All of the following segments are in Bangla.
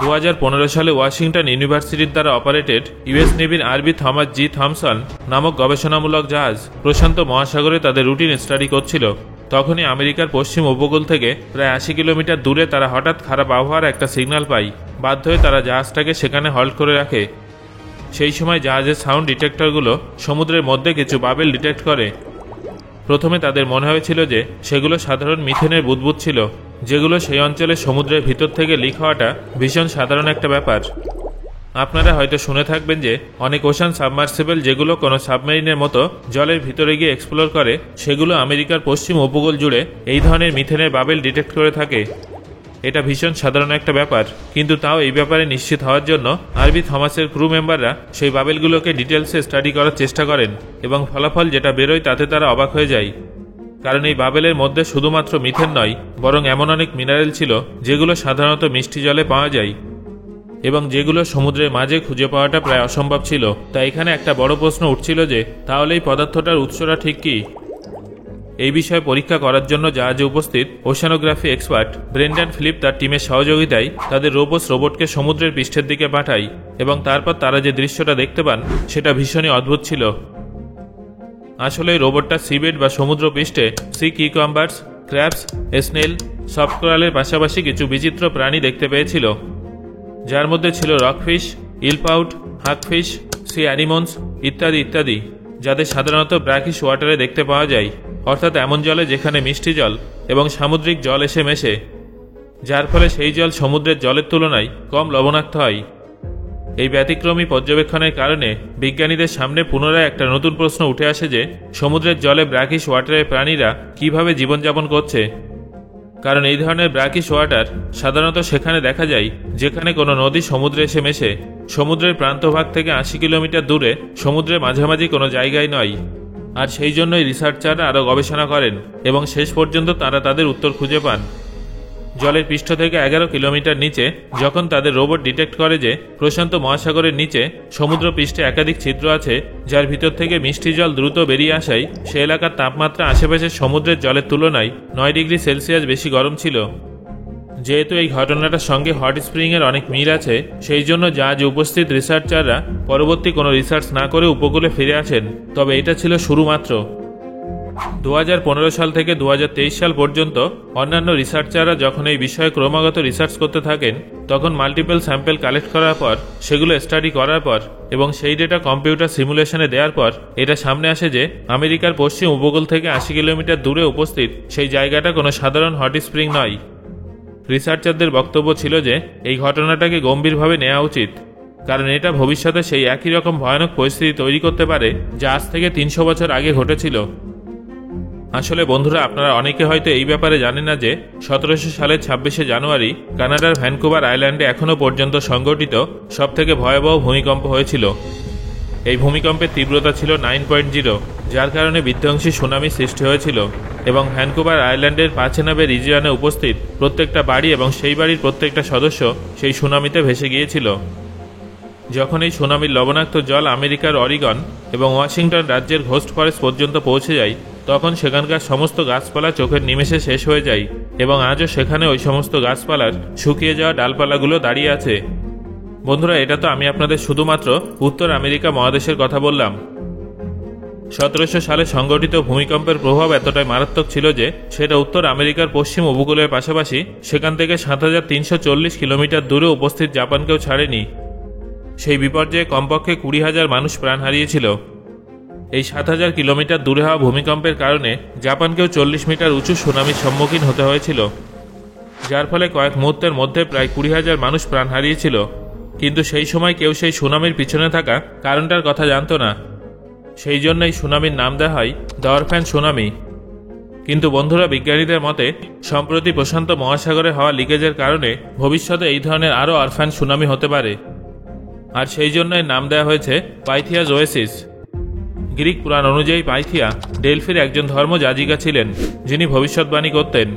2015 সালে ওয়াশিংটন ইউনিভার্সিটির দ্বারা অপারেটেড ইউএস নেভির আরবি থমাস জি থমসন নামক গবেষণামূলক জাহাজ প্রশান্ত মহাসাগরে তাদের রুটিন স্টাডি করছিল। তখনই আমেরিকার পশ্চিম উপকূল থেকে প্রায় 80 কিলোমিটার দূরে তারা হঠাৎ খারাপ আবহাওয়ার একটা সিগন্যাল পায়। বাধ্য হয়ে তারা জাহাজটাকে সেখানে হল্ট করে রাখে। সেই সময় জাহাজের সাউন্ড ডিটেক্টরগুলো সমুদ্রের মধ্যে কিছু বাবেল ডিটেক্ট করে। প্রথমে তাদের মনে হয়েছিল যে সেগুলো সাধারণ মিথেনের বুদবুদ ছিল, যেগুলো সেই অঞ্চলে সমুদ্রের ভিতর থেকে লিক হওয়াটা ভীষণ সাধারণ একটা ব্যাপার। আপনারা হয়তো শুনে থাকবেন যে অনেক ওশান সাবমার্সিবল যেগুলো কোনো সাবমেরিনের মতো জলের ভিতরে গিয়ে এক্সপ্লোর করে, সেগুলো আমেরিকার পশ্চিম উপকূল জুড়ে এই ধরনের মিথেনের বাবেল ডিটেক্ট করে থাকে। এটা ভীষণ সাধারণ একটা ব্যাপার, কিন্তু তাও এই ব্যাপারে নিশ্চিত হওয়ার জন্য আরবি থমাসের ক্রু মেম্বাররা সেই বাবেলগুলোকে ডিটেলসে স্টাডি করার চেষ্টা করেন এবং ফলাফল যেটা বেরোয় তাতে তারা অবাক হয়ে যায়। কারণ এই বাবেলের মধ্যে শুধুমাত্র মিথেন নয়, বরং এমন অনেক মিনারেল ছিল যেগুলো সাধারণত মিষ্টি জলে পাওয়া যায় এবং যেগুলো সমুদ্রের মাঝে খুঁজে পাওয়াটা প্রায় অসম্ভব ছিল। তাই এখানে একটা বড় প্রশ্ন উঠছিল যে তাহলে এই পদার্থটার উৎসটা ঠিক কী? এই বিষয়ে পরীক্ষা করার জন্য জাহাজে উপস্থিত ওশানোগ্রাফি এক্সপার্ট ব্রেন্ডন ফিলিপ তার টিমের সহযোগিতায় তাদের রোবটকে সমুদ্রের পৃষ্ঠের দিকে পাঠায় এবং তারপর তারা যে দৃশ্যটা দেখতে পান সেটা ভীষণই অদ্ভুত ছিল। আসলে এই রোবটটা সিবেড বা সমুদ্র পৃষ্ঠে sea cucumbers, crabs, snail, soft কোরালের পাশাপাশি কিছু বিচিত্র প্রাণী দেখতে পেয়েছিল, যার মধ্যে ছিল রকফিশ, ইলপাউট, হাকফিশ, সি অ্যানিমন্স ইত্যাদি ইত্যাদি, যাদের সাধারণত ব্র্যাকিশ ওয়াটারে দেখতে পাওয়া যায়, অর্থাৎ এমন জলে যেখানে মিষ্টি জল এবং সামুদ্রিক জল এসে মেশে, যার ফলে সেই জল সমুদ্রের জলের তুলনায় কম লবণাক্ত হয়। এই ব্যতিক্রমী পর্যবেক্ষণের কারণে বিজ্ঞানীদের সামনে পুনরায় একটা নতুন প্রশ্ন উঠে আসে যে সমুদ্রের জলে ব্র্যাকিশ ওয়াটারের প্রাণীরা কিভাবে জীবনযাপন করছে। কারণ এই ধরনের ব্র্যাকিশ ওয়াটার সাধারণত সেখানে দেখা যায় যেখানে কোনো নদী সমুদ্রে এসে মেশে, সমুদ্রের প্রান্তভাগ থেকে 80 কিলোমিটার দূরে সমুদ্রের মাঝামাঝি কোনো জায়গায় নয়। আর সেই জন্যই রিসার্চাররা আরও গবেষণা করেন এবং শেষ পর্যন্ত তারা তাদের উত্তর খুঁজে পান। জলের পৃষ্ঠ থেকে 11 কিলোমিটার নিচে যখন তাদের রোবট ডিটেক্ট করে যে প্রশান্ত মহাসাগরের নিচে সমুদ্র পৃষ্ঠে একাধিক ছিদ্র আছে, যার ভিতর থেকে মিষ্টি জল দ্রুত বেরিয়ে আসায় সে এলাকার তাপমাত্রা আশেপাশের সমুদ্রের জলের তুলনায় 9 ডিগ্রি সেলসিয়াস বেশি গরম ছিল। যেহেতু এই ঘটনাটার সঙ্গে হট স্প্রিংয়ের অনেক মিল আছে, সেই জন্য জাহাজে উপস্থিত রিসার্চাররা পরবর্তী কোনো রিসার্চ না করে উপকূলে ফিরে আসেন। তবে এটা ছিল শুরু মাত্র। 2015 সাল থেকে 2023 সাল পর্যন্ত অন্যান্য রিসার্চাররা যখন এই বিষয়ে ক্রমাগত রিসার্চ করতে থাকেন, তখন মাল্টিপল স্যাম্পল কালেক্ট করার পর, সেগুলো স্টাডি করার পর এবং সেই ডেটা কম্পিউটার সিমুলেশনে দেওয়ার পর এটা সামনে আসে যে আমেরিকার পশ্চিম উপকূল থেকে 80 কিলোমিটার দূরে উপস্থিত সেই জায়গাটা কোনো সাধারণ হট স্প্রিং নয়। রিসার্চারদের বক্তব্য ছিল যে এই ঘটনাটাকে গম্ভীরভাবে নেওয়া উচিত, কারণ এটা ভবিষ্যতে সেই একই রকম ভয়ানক পরিস্থিতি তৈরি করতে পারে যা আজ থেকে 300 বছর আগে ঘটেছিল। আসলে বন্ধুরা, আপনারা অনেকে হয়তো এই ব্যাপারে জানেন না যে 1700 সালের 26শে জানুয়ারি কানাডার ভ্যানকুভার আইল্যান্ডে এখনও পর্যন্ত সংঘটিত সবথেকে ভয়াবহ ভূমিকম্প হয়েছিল। এই ভূমিকম্পের তীব্রতা ছিল 9.0, যার কারণে বিধ্বংসী সুনামি সৃষ্টি হয়েছিল এবং ভ্যানকুভার আইল্যান্ডের পাচেনাবে রিজিয়নে উপস্থিত প্রত্যেকটা বাড়ি এবং সেই বাড়ির প্রত্যেকটা সদস্য সেই সুনামিতে ভেসে গিয়েছিল। যখন এই সুনামির লবণাক্ত জল আমেরিকার অরিগন এবং ওয়াশিংটন রাজ্যের ঘোস্ট ফরেস্ট পর্যন্ত পৌঁছে যায়, তখন সেখানকার সমস্ত গাছপালা চোখের নিমেষে শেষ হয়ে যায় এবং আজও সেখানে ওই সমস্ত গাছপালার শুকিয়ে যাওয়া ডালপালাগুলো দাঁড়িয়ে আছে। বন্ধুরা, এটা তো আমি আপনাদের শুধুমাত্র উত্তর আমেরিকা মহাদেশের কথা বললাম। 1700 সালে সংঘটিত ভূমিকম্পের প্রভাব এতটাই মারাত্মক ছিল যে সেটা উত্তর আমেরিকার পশ্চিম উপকূলের পাশাপাশি সেখান থেকে 7340 কিলোমিটার দূরে উপস্থিত জাপানকেও ছাড়েনি। সেই বিপর্যয়ে কমপক্ষে 20,000 মানুষ প্রাণ হারিয়েছিল। এই 7000 কিলোমিটার দূরে হওয়া ভূমিকম্পের কারণে জাপানকেও 40 মিটার উঁচু সুনামির সম্মুখীন হতে হয়েছিল, যার ফলে কয়েক মুহূর্তের মধ্যে প্রায় 20,000 মানুষ প্রাণ হারিয়েছিল। কিন্তু সেই সময় কেউ সেই সুনামির পিছনে থাকা কারণটার কথা জানত না। সেই জন্যই সুনামির নাম দেওয়া হয় দ্য অরফ্যান সুনামি। কিন্তু বন্ধুরা, বিজ্ঞানীদের মতে সম্প্রতি প্রশান্ত মহাসাগরে হওয়া লিকেজের কারণে ভবিষ্যতে এই ধরনের আরও অরফ্যান সুনামি হতে পারে, আর সেই জন্যই নাম দেওয়া হয়েছে পাইথিয়াস ওয়েসিস। গ্রিক পুরাণ অনুযায়ী পাইথিয়া ডেলফির একজন ধর্মযাজিকা ছিলেন যিনি ভবিষ্যৎবাণী করতেন।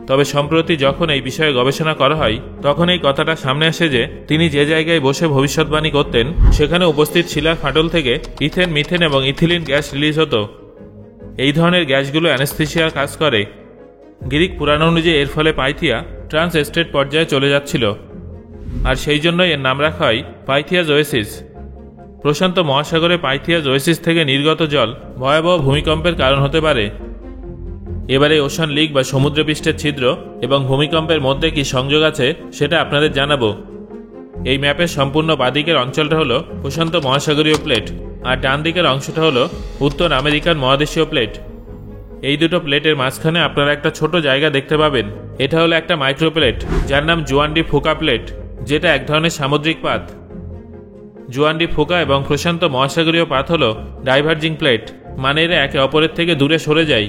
তবে সম্প্রতি যখন এই বিষয়ে গবেষণা করা হয়, তখন এই কথাটা সামনে আসে যে তিনি যে জায়গায় বসে ভবিষ্যৎবাণী করতেন সেখানে উপস্থিত শিলার ফাটল থেকে ইথেন, মিথেন এবং ইথিলিন গ্যাস রিলিজ হতো। এই ধরনের গ্যাসগুলো অ্যানেস্থেসিয়ার কাজ করে। গ্রিক পুরাণ অনুযায়ী এর ফলে পাইথিয়া ট্রান্স এস্টেট পর্যায়ে চলে যাচ্ছিল। আর সেই জন্যই এর নাম রাখা হয় পাইথিয়াস ওয়েসিস। প্রশান্ত মহাসাগরে পাইথিয়াস ওয়েসিস থেকে নির্গত জল ভয়াবহ ভূমিকম্পের কারণ হতে পারে। এবারে ওশান লিক বা সমুদ্রপৃষ্ঠের ছিদ্র এবং ভূমিকম্পের মধ্যে কি সংযোগ আছে সেটা আপনাদের জানাবো। এই ম্যাপের সম্পূর্ণ বাদিকের অঞ্চলটা হলো প্রশান্ত মহাসাগরীয় প্লেট, আর ডান দিকের অংশটা হলো উত্তর আমেরিকান মহাদেশীয় প্লেট। এই দুটো প্লেটের মাঝখানে আপনারা একটা ছোট জায়গা দেখতে পাবেন। এটা হলো একটা মাইক্রোপ্লেট যার নাম জুয়ান ডি ফুকা প্লেট, যেটা এক ধরনের সামুদ্রিক পাত। জুয়ান ডি ফুকা এবং প্রশান্ত মহাসাগরীয় পাত হলো ডাইভার্জিং প্লেট, মানে এরা একে অপরের থেকে দূরে সরে যায়।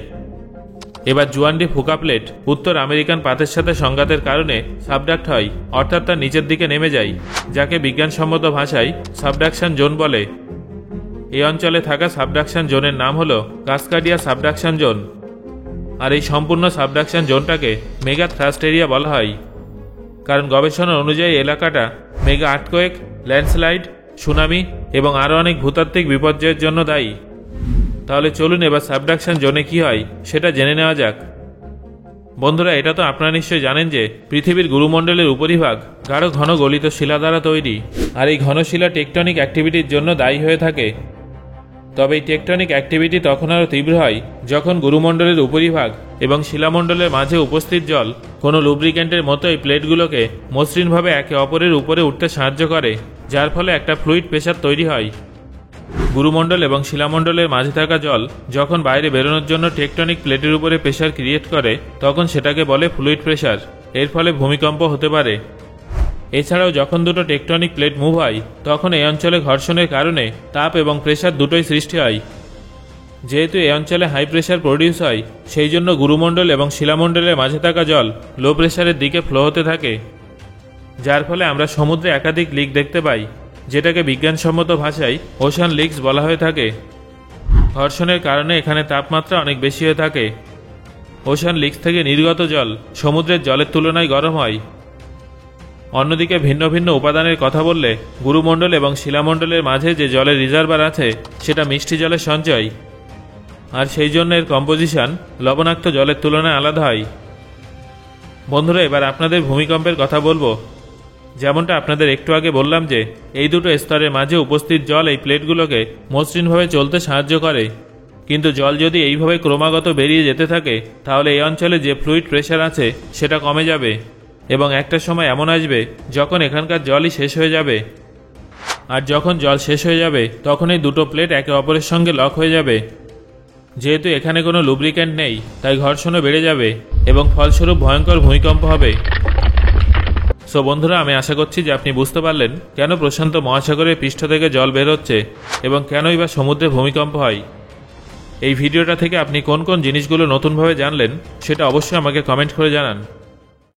এবার জুয়ান ডি ফুকা প্লেট উত্তর আমেরিকান পাতের সাথে সংঘাতের কারণে সাবডাক্ট হয়, অর্থাৎ তার নিচের দিকে নেমে যায়, যাকে বিজ্ঞানসম্মত ভাষায় সাবডাকশন জোন বলে। এই অঞ্চলে থাকা সাবডাকশন জোনের নাম হলো কাস্কাডিয়া সাবডাকশন জোন। আর এই সম্পূর্ণ সাবডাকশন জোনটাকে মেগা থ্রাস্ট এরিয়া বলা হয়, কারণ গবেষণা অনুযায়ী এলাকাটা মেগা আর্থকোয়েক, ল্যান্ডস্লাইড, সুনামি এবং আরও অনেক ভূতাত্ত্বিক বিপর্যয়ের জন্য দায়ী। তাহলে চলুন এবার সাবডাকশন জোনে কি হয় সেটা জেনে নেওয়া যাক। বন্ধুরা, এটা তো আপনারা নিশ্চয়ই জানেন যে পৃথিবীর গুরুমণ্ডলের উপরিভাগ গাঢ় ঘন গলিত শিলা দ্বারা তৈরি, আর এই ঘন শিলা টেকটনিক অ্যাক্টিভিটির জন্য দায়ী হয়ে থাকে। তবে এই টেকটনিক অ্যাক্টিভিটি তখন আরও তীব্র হয় যখন গুরুমণ্ডলের উপরিভাগ এবং শিলামণ্ডলের মাঝে উপস্থিত জল কোনো লুব্রিক্যান্টের মতো এই প্লেটগুলোকে মসৃণভাবে একে অপরের উপরে উঠতে সাহায্য করে, যার ফলে একটা ফ্লুইড প্রেসার তৈরি হয়। গুরুমণ্ডল এবং শিলামণ্ডলের মাঝে থাকা জল যখন বাইরে বেরোনোর জন্য টেকটনিক প্লেটের উপরে প্রেসার ক্রিয়েট করে, তখন সেটাকে বলে ফ্লুইড প্রেসার। এর ফলে ভূমিকম্প হতে পারে। এছাড়াও যখন দুটো টেকটনিক প্লেট মুভ হয়, তখন এই অঞ্চলে ঘর্ষণের কারণে তাপ এবং প্রেসার দুটোই সৃষ্টি হয়। যেহেতু এই অঞ্চলে হাই প্রেসার প্রডিউস হয়, সেই জন্য গুরুমণ্ডল এবং শিলামণ্ডলের মাঝে থাকা জল লো প্রেসারের দিকে ফ্লো হতে থাকে, যার ফলে আমরা সমুদ্রে একাধিক লিক দেখতে পাই, যেটাকে বিজ্ঞানসম্মত ভাষায় ওশান লিকস বলা হয়ে থাকে। ঘর্ষণের কারণে এখানে তাপমাত্রা অনেক বেশি হয়ে থাকে। ওশান লিকস থেকে নির্গত জল সমুদ্রের জলের তুলনায় গরম হয়। অন্যদিকে ভিন্ন ভিন্ন উপাদানের কথা বললে গুরুমণ্ডল এবং শিলামণ্ডলের মাঝে যে জলের রিজার্ভার আছে সেটা মিষ্টি জলের সঞ্চয়, আর সেই জন্য এর কম্পোজিশন লবণাক্ত জলের তুলনায় আলাদা হয়। বন্ধুরা, এবার আপনাদের ভূমিকম্পের কথা বলবো। যেমনটা আপনাদের একটু আগে বললাম যে এই দুটো স্তরের মাঝে উপস্থিত জল এই প্লেটগুলোকে মসৃণভাবে চলতে সাহায্য করে, কিন্তু জল যদি এইভাবে ক্রমাগত বেরিয়ে যেতে থাকে তাহলে এই অঞ্চলে যে ফ্লুইড প্রেসার আছে সেটা কমে যাবে, এবং একটা সময় এমন আসবে যখন এখানকার জলই শেষ হয়ে যাবে। আর যখন জল শেষ হয়ে যাবে তখন এই দুটো প্লেট একে অপরের সঙ্গে লক হয়ে যাবে। যেহেতু এখানে কোনো লুব্রিক্যান্ট নেই, তাই ঘর্ষণও বেড়ে যাবে এবং ফলস্বরূপ ভয়ঙ্কর ভূমিকম্প হবে। সো বন্ধুরা, আমি আশা করছি যে আপনি বুঝতে পারলেন কেন প্রশান্ত মহাসাগরের পৃষ্ঠ থেকে জল বের হচ্ছে এবং কেনই বা সমুদ্রে ভূমিকম্প হয়। এই ভিডিওটা থেকে আপনি কোন কোন জিনিসগুলো নতুনভাবে জানলেন সেটা অবশ্যই আমাকে কমেন্ট করে জানান।